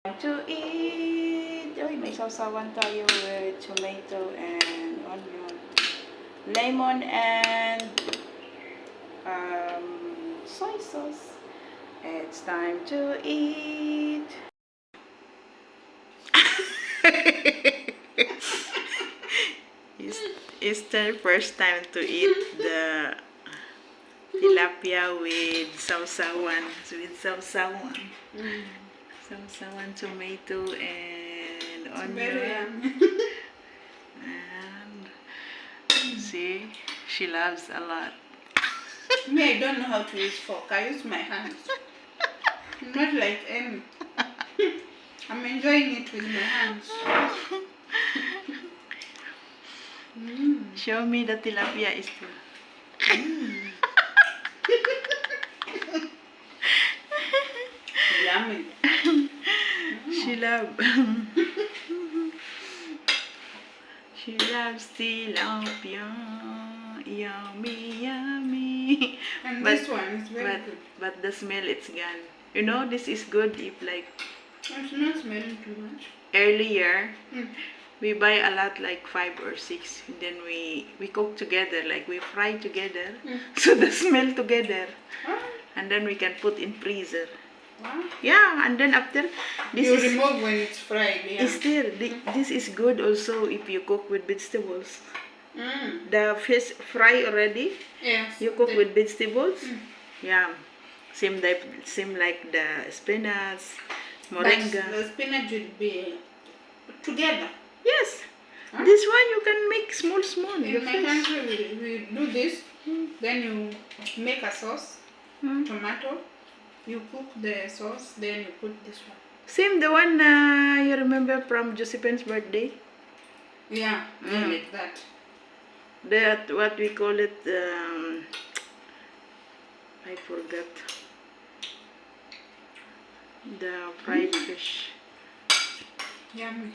To eat. Uy, may sausawan tayo with tomato and onion, lemon and soy sauce. It's time to eat. It's the first time to eat the tilapia with sausawan. Sausawan, tomato, and onion. And see, she loves a lot. Me, I don't know how to use fork. I use my hands. Not like Amy. I'm enjoying it with my hands. Show me the tilapia is too. Yummy. She loves tilapia. Yummy, yummy. And this one is very good. But the smell, it's gone. You know, this is good if like It's not smelling too much. earlier Mm. we buy a lot, like 5 or 6, and then we cook together, like we fry together. So the smell together, Ah, and then we can put in freezer. wow. Yeah, and then after this You is remove when it's fried, yeah. still this is good also if you cook with vegetables. The fish fry already, Yes. you cook with vegetables. Yeah, same like the spinach, moringa. But the spinach will be together. Yes, Huh? this one you can make small. In The my fish. country, we do this. Then you make a sauce, tomato. You cook the sauce, then you put this one. Same the one you remember from Josephine's birthday. Yeah, like that. That what we call it. I forgot. The fried fish. Yummy.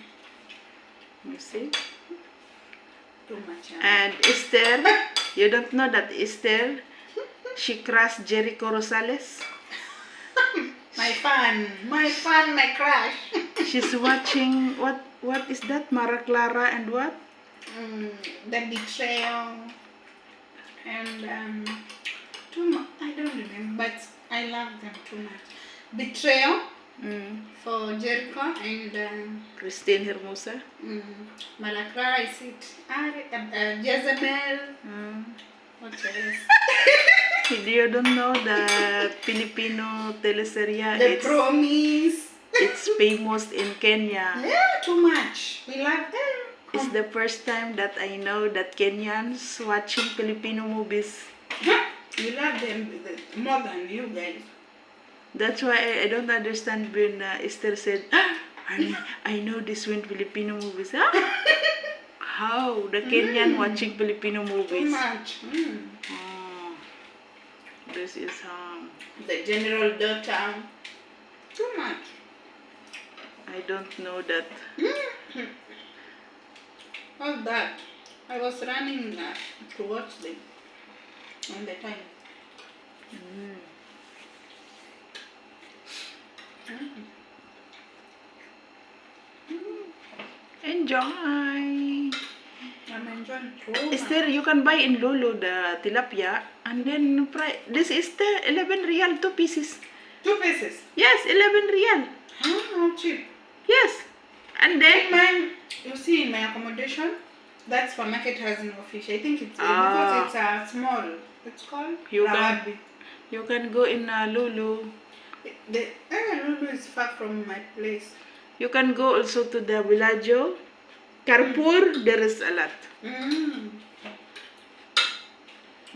You see. Too much. Yummy. And Esther, you don't know that Esther, she crushed Jericho Rosales. My fan, my crush. She's watching what is that? Mara Clara and what? The betrayal and too much. I don't remember, but I love them too much. Betrayal for Jericho and Christine Hermosa. Malaclara is it? Jezebel. What else? You don't know the Filipino teleserye? The Promise. It's famous in Kenya. Yeah, too much. We love them. It's the first time that I know that Kenyans watching Filipino movies. We love them more than you guys. That's why I don't understand when Esther said, I know this when Filipino movies. How? The Kenyan watching Filipino Too movies. much. Oh, this is The general daughter. Too much. I don't know that. All that. I was running to watch them on the time. Enjoy. I'm enjoying too Esther, you can buy in Lulu the tilapia and then fry. This is the 11 real, 2 pieces. 2 pieces. Yes, 11 real. How cheap. Yes. And then You see, in my accommodation, that supermarket has no fish. I think it's Ah. because it's small. It's called You can- Rawabi. you can go in Lulu. The Lulu is far from my place. You can go also to the Villaggio. Carrefour, there is a lot.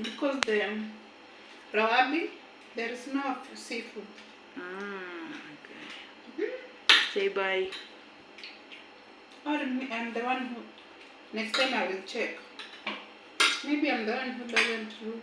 Because the Rawabi, there is no seafood. Okay. Say bye. Or I'm the one who, next time I will check. Maybe I'm the one who doesn't look.